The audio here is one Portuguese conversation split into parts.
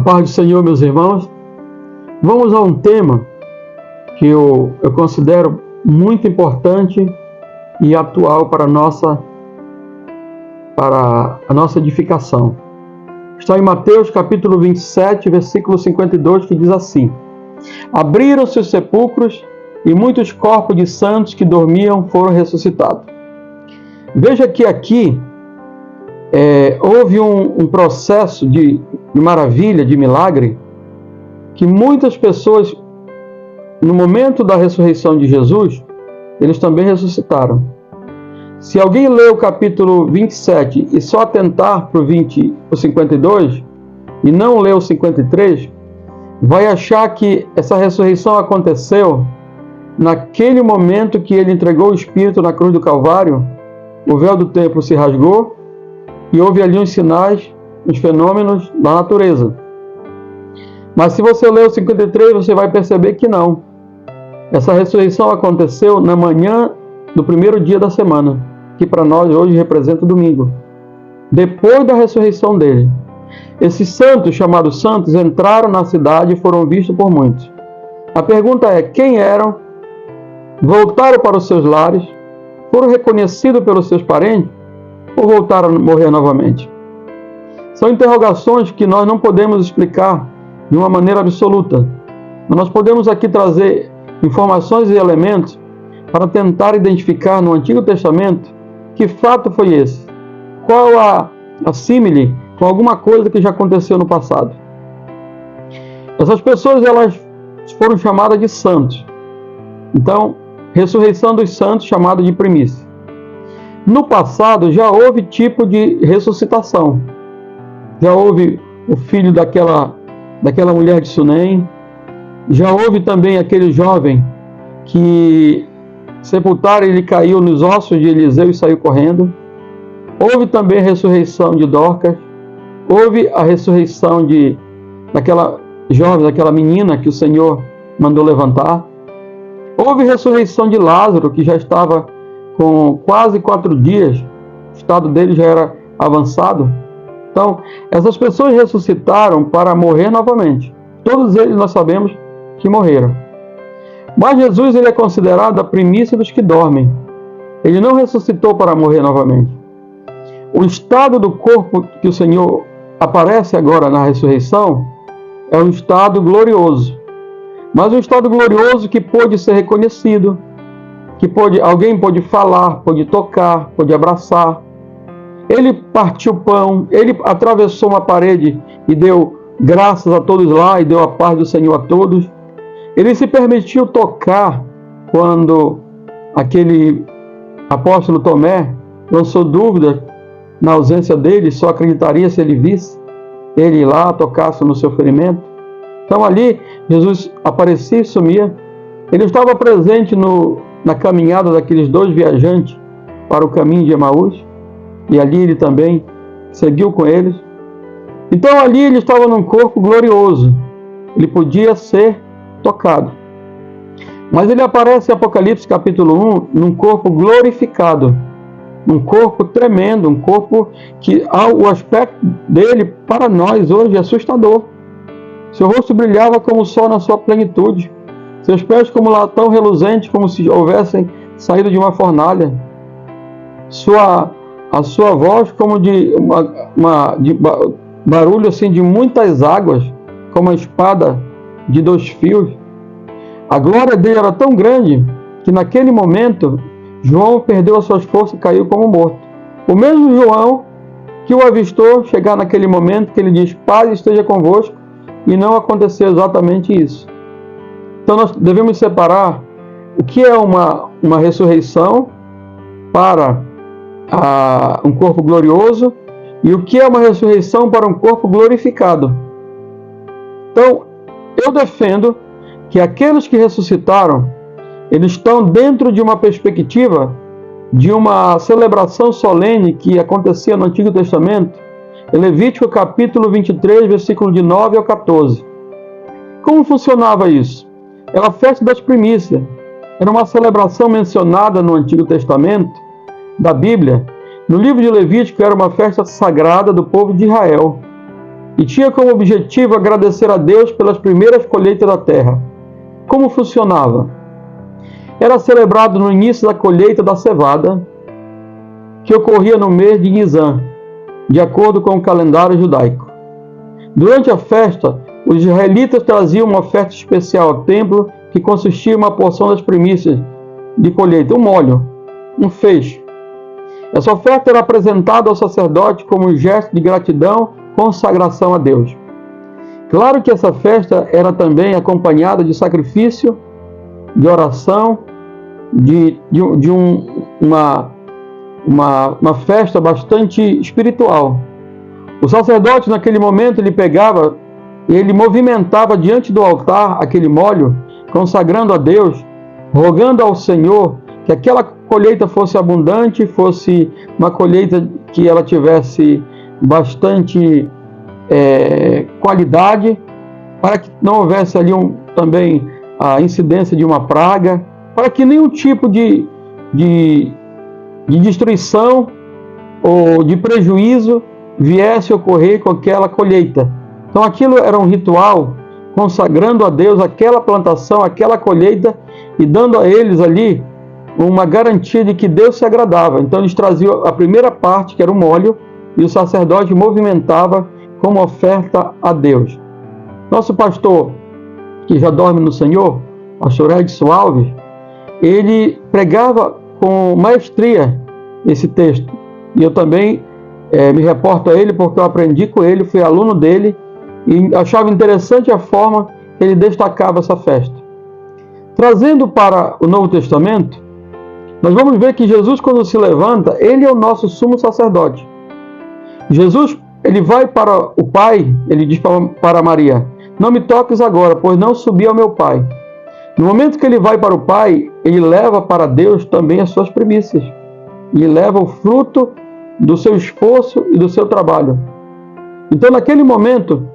paz do Senhor, meus irmãos. Vamos a um tema que eu considero muito importante e atual para a nossa edificação. Está em Mateus capítulo 27, versículo 52, que diz assim: Abriram-se os sepulcros e muitos corpos de santos que dormiam foram ressuscitados. Veja que aqui houve um processo de maravilha, de milagre, que muitas pessoas, no momento da ressurreição de Jesus, eles também ressuscitaram. Se alguém ler o capítulo 27 e só atentar para o 52 e não ler o 53, vai achar que essa ressurreição aconteceu naquele momento que ele entregou o Espírito na cruz do Calvário. O véu do templo se rasgou e houve ali uns sinais, uns fenômenos da natureza. Mas se você ler o 53, você vai perceber que não. Essa ressurreição aconteceu na manhã do primeiro dia da semana, que para nós hoje representa o domingo. Depois da ressurreição dele, esses santos, chamados santos, entraram na cidade e foram vistos por muitos. A pergunta é: quem eram? Voltaram para os seus lares? Foram reconhecidos pelos seus parentes? Ou voltaram a morrer novamente? São interrogações que nós não podemos explicar de uma maneira absoluta. Mas nós podemos aqui trazer informações e elementos para tentar identificar no Antigo Testamento que fato foi esse. Qual a símile com alguma coisa que já aconteceu no passado. Essas pessoas, elas foram chamadas de santos. Então, ressurreição dos santos, chamada de primícia. No passado já houve tipo de ressuscitação. Já houve o filho daquela mulher de Sunem. Já houve também aquele jovem que sepultaram, ele caiu nos ossos de Eliseu e saiu correndo. Houve também a ressurreição de Dorcas. Houve a ressurreição daquela jovem, daquela menina que o Senhor mandou levantar. Houve a ressurreição de Lázaro, que já estava com quase 4 dias. O estado dele já era avançado. Então, essas pessoas ressuscitaram para morrer novamente. Todos eles nós sabemos que morreram. Mas Jesus, ele é considerado a primícia dos que dormem. Ele não ressuscitou para morrer novamente. O estado do corpo que o Senhor aparece agora na ressurreição é um estado glorioso. Mas um estado glorioso que pôde ser reconhecido, que alguém pôde falar, pôde tocar, pôde abraçar. Ele partiu o pão, ele atravessou uma parede e deu graças a todos lá e deu a paz do Senhor a todos. Ele se permitiu tocar quando aquele apóstolo Tomé lançou dúvida na ausência dele, só acreditaria se ele visse ele ir lá, tocasse no seu ferimento. Então ali Jesus aparecia e sumia. Ele estava presente na caminhada daqueles 2 viajantes para o caminho de Emaús, e ali ele também seguiu com eles. Então ali ele estava num corpo glorioso, ele podia ser tocado. Mas ele aparece em Apocalipse capítulo 1 num corpo glorificado, um corpo tremendo, um corpo que o aspecto dele para nós hoje é assustador. Seu rosto brilhava como o sol na sua plenitude, seus pés como latão reluzente, como se houvessem saído de uma fornalha, a sua voz como de barulho assim de muitas águas, como a espada de 2 fios. A glória dele era tão grande que naquele momento João perdeu as suas forças e caiu como morto. O mesmo João que o avistou chegar naquele momento que ele diz: paz esteja convosco, e não aconteceu exatamente isso. Então nós devemos separar o que é uma ressurreição para um corpo glorioso e o que é uma ressurreição para um corpo glorificado. Então, eu defendo que aqueles que ressuscitaram, eles estão dentro de uma perspectiva de uma celebração solene que acontecia no Antigo Testamento, em Levítico capítulo 23, versículo de 9 ao 14. Como funcionava isso? Era a festa das primícias. Era uma celebração mencionada no Antigo Testamento da Bíblia. No livro de Levítico era uma festa sagrada do povo de Israel. e tinha como objetivo agradecer a Deus pelas primeiras colheitas da terra. Como funcionava? Era celebrado no início da colheita da cevada, que ocorria no mês de Nisan, de acordo com o calendário judaico. Durante a festa, os israelitas traziam uma oferta especial ao templo, que consistia em uma porção das primícias de colheita, um molho, um feixe. Essa oferta era apresentada ao sacerdote como um gesto de gratidão, consagração a Deus. Claro que essa festa era também acompanhada de sacrifício, de oração, uma festa bastante espiritual. O sacerdote, naquele momento, ele pegava e ele movimentava diante do altar aquele molho, consagrando a Deus, rogando ao Senhor que aquela colheita fosse abundante, fosse uma colheita que ela tivesse bastante qualidade, para que não houvesse ali também a incidência de uma praga, para que nenhum tipo de destruição ou de prejuízo viesse a ocorrer com aquela colheita. Então aquilo era um ritual consagrando a Deus aquela plantação, aquela colheita e dando a eles ali uma garantia de que Deus se agradava. Então eles traziam a primeira parte, que era o molho, e o sacerdote movimentava como oferta a Deus. Nosso pastor, que já dorme no Senhor, pastor Edson Alves, ele pregava com maestria esse texto. E eu também me reporto a ele porque eu aprendi com ele, fui aluno dele e achava interessante a forma que ele destacava essa festa. Trazendo para o Novo Testamento, nós vamos ver que Jesus, quando se levanta, ele é o nosso sumo sacerdote. Jesus, ele vai para o Pai, ele diz para Maria: não me toques agora, pois não subi ao meu Pai. No momento que ele vai para o Pai, ele leva para Deus também as suas primícias. Ele leva o fruto do seu esforço e do seu trabalho. Então, naquele momento,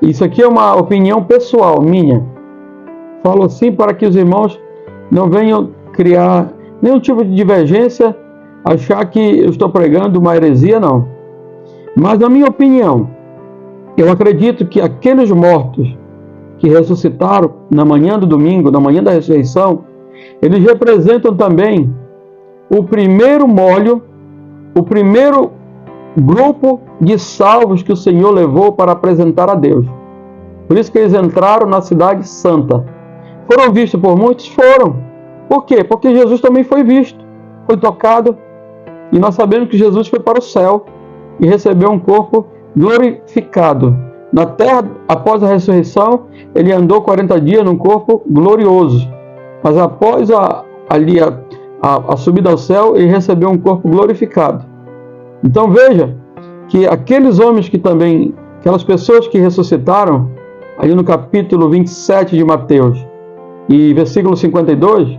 isso aqui é uma opinião pessoal minha. Falo assim para que os irmãos não venham criar nenhum tipo de divergência, achar que eu estou pregando uma heresia, não. Mas, na minha opinião, eu acredito que aqueles mortos que ressuscitaram na manhã do domingo, na manhã da ressurreição, eles representam também o primeiro molho, o primeiro grupo de salvos que o Senhor levou para apresentar a Deus. Por isso que eles entraram na cidade santa. Foram vistos por muitos? Foram. Por quê? Porque Jesus também foi visto, foi tocado, e nós sabemos que Jesus foi para o céu e recebeu um corpo glorificado. Na terra, após a ressurreição, ele andou 40 dias num corpo glorioso. Mas após a subida ao céu, ele recebeu um corpo glorificado. Então veja que aqueles homens que também, aquelas pessoas que ressuscitaram, ali no capítulo 27 de Mateus, e versículo 52,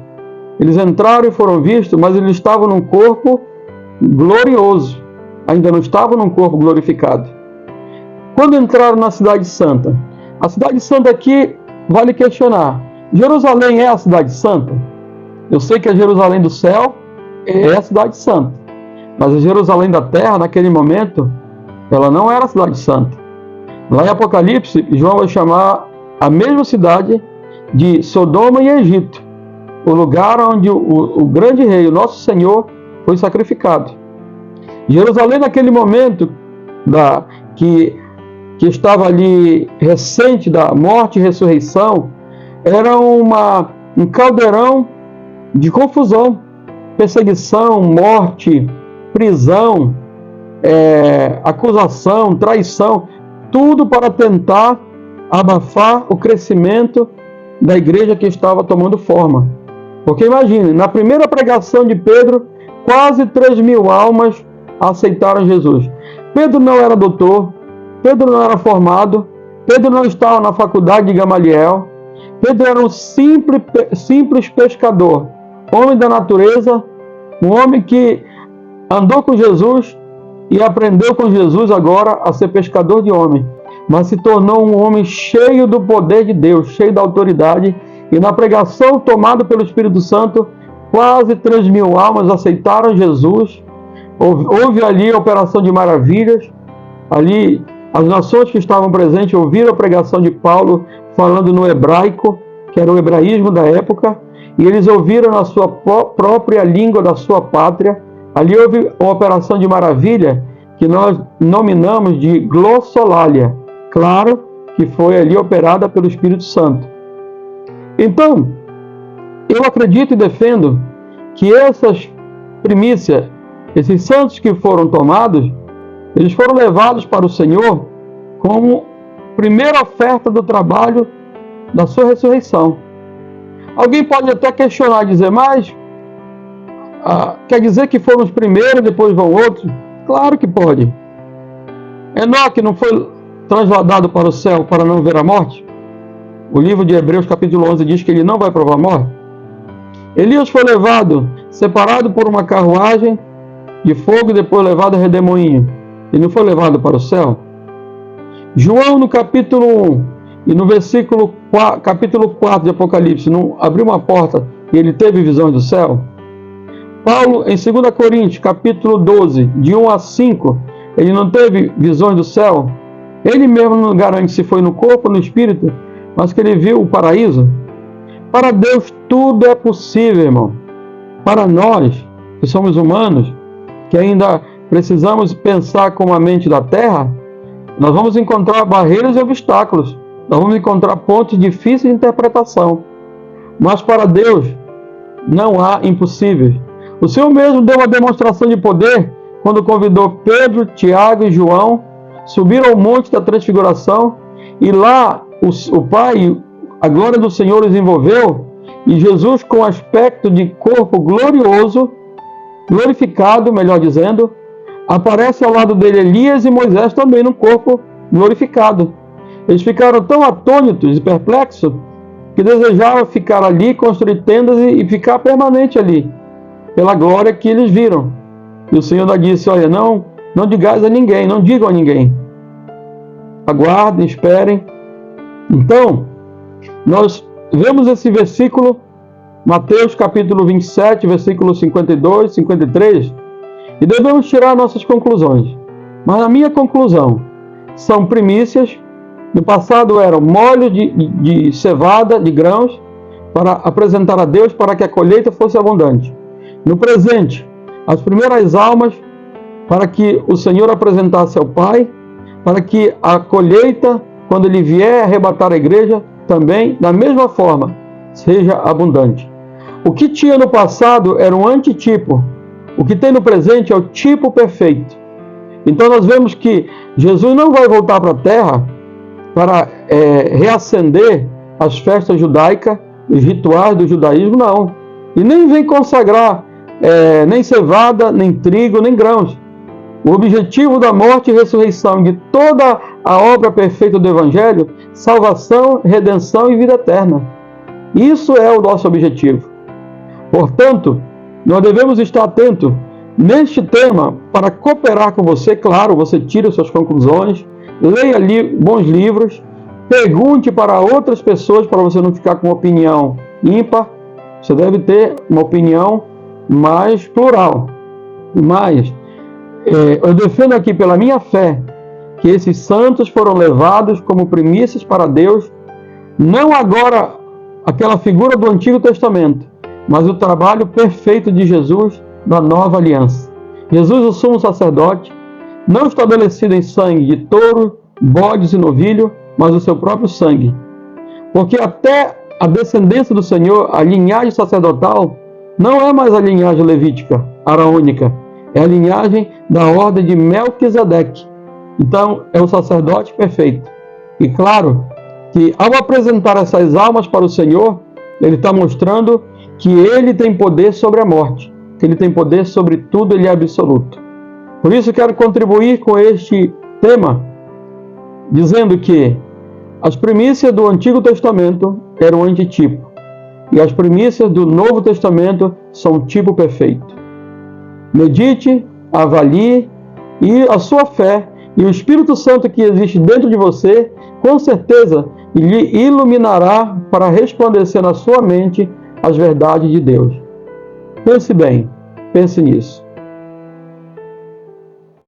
eles entraram e foram vistos, mas eles estavam num corpo glorioso. Ainda não estavam num corpo glorificado. Quando entraram na Cidade Santa, a Cidade Santa aqui vale questionar: Jerusalém é a Cidade Santa? Eu sei que a Jerusalém do céu é a Cidade Santa, mas a Jerusalém da terra, naquele momento, ela não era a Cidade Santa. Lá em Apocalipse, João vai chamar a mesma cidade de Sodoma e Egito, o lugar onde o grande rei, o nosso Senhor, foi sacrificado. Jerusalém, naquele momento que estava ali recente da morte e ressurreição, era um caldeirão de confusão, perseguição, morte, prisão, acusação, traição, tudo para tentar abafar o crescimento da igreja que estava tomando forma. Porque imagine, na primeira pregação de Pedro, quase 3.000 almas aceitaram Jesus. Pedro não era doutor, Pedro não era formado, Pedro não estava na faculdade de Gamaliel, Pedro era um simples pescador, homem da natureza, um homem que andou com Jesus e aprendeu com Jesus agora a ser pescador de homem, mas se tornou um homem cheio do poder de Deus, cheio da autoridade, e na pregação tomada pelo Espírito Santo, quase 3.000 almas aceitaram Jesus. Houve ali a operação de maravilhas, ali As nações que estavam presentes ouviram a pregação de Paulo falando no hebraico, que era o hebraísmo da época, e eles ouviram na sua própria língua da sua pátria. Ali houve uma operação de maravilha que nós nominamos de glossolalia. Claro que foi ali operada pelo Espírito Santo. Então, eu acredito e defendo que essas primícias, esses santos que foram tomados, eles foram levados para o Senhor como primeira oferta do trabalho da sua ressurreição. Alguém pode até questionar e dizer, mas quer dizer que foram os primeiros, depois vão outros? Claro que pode. Enoque não foi trasladado para o céu para não ver a morte? O livro de Hebreus capítulo 11 diz que ele não vai provar a morte. Elias foi levado, separado por uma carruagem de fogo e depois levado a redemoinho. Ele não foi levado para o céu? João, no capítulo 1 e no versículo 4, capítulo 4 de Apocalipse, não abriu uma porta e ele teve visões do céu? Paulo, em 2 Coríntios, capítulo 12, de 1 a 5, ele não teve visões do céu? Ele mesmo não garante se foi no corpo ou no espírito, mas que ele viu o paraíso. Para Deus tudo é possível, irmão. Para nós, que somos humanos, que ainda precisamos pensar com a mente da terra, nós vamos encontrar barreiras e obstáculos. Nós vamos encontrar pontos difíceis de interpretação. Mas para Deus não há impossíveis. O Senhor mesmo deu uma demonstração de poder quando convidou Pedro, Tiago e João, subiram ao monte da transfiguração, e lá o Pai, a glória do Senhor os envolveu, e Jesus, com aspecto de corpo glorioso, glorificado, melhor dizendo, aparece ao lado dele Elias e Moisés também no corpo glorificado. Eles ficaram tão atônitos e perplexos que desejavam ficar ali, construir tendas e ficar permanente ali, pela glória que eles viram. E o Senhor ainda disse, olha, não digais a ninguém, não digam a ninguém. Aguardem, esperem. Então, nós vemos esse versículo, Mateus capítulo 27, versículos 52, 53, e devemos tirar nossas conclusões. Mas a minha conclusão são primícias. No passado eram molhos de cevada, de grãos, para apresentar a Deus para que a colheita fosse abundante. No presente, as primeiras almas para que o Senhor apresentasse ao Pai, para que a colheita, quando Ele vier arrebatar a igreja, também, da mesma forma, seja abundante. O que tinha no passado era um antitipo. O que tem no presente é o tipo perfeito. Então nós vemos que Jesus não vai voltar para a terra para reacender as festas judaicas, os rituais do judaísmo, não. E nem vem consagrar nem cevada, nem trigo, nem grãos. O objetivo da morte e ressurreição de toda a obra perfeita do Evangelho, salvação, redenção e vida eterna. Isso é o nosso objetivo. Portanto, nós devemos estar atentos neste tema para cooperar com você. Claro, você tira suas conclusões, leia bons livros, pergunte para outras pessoas para você não ficar com uma opinião ímpar. Você deve ter uma opinião mais plural. Mas eu defendo aqui pela minha fé que esses santos foram levados como primícias para Deus, não agora aquela figura do Antigo Testamento, mas o trabalho perfeito de Jesus da nova aliança. Jesus, o sumo sacerdote, não estabelecido em sangue de touro, bodes e novilho, mas o seu próprio sangue. Porque até a descendência do Senhor, a linhagem sacerdotal, não é mais a linhagem levítica, araônica, é a linhagem da ordem de Melquisedeque. Então, é o sacerdote perfeito. E claro que ao apresentar essas almas para o Senhor, ele está mostrando que ele tem poder sobre a morte, que ele tem poder sobre tudo, ele é absoluto. Por isso quero contribuir com este tema, dizendo que as primícias do Antigo Testamento eram antitipo, e as primícias do Novo Testamento são tipo perfeito. Medite, avalie, e a sua fé e o Espírito Santo que existe dentro de você, com certeza, lhe iluminará para resplandecer na sua mente as verdades de Deus. Pense bem, pense nisso.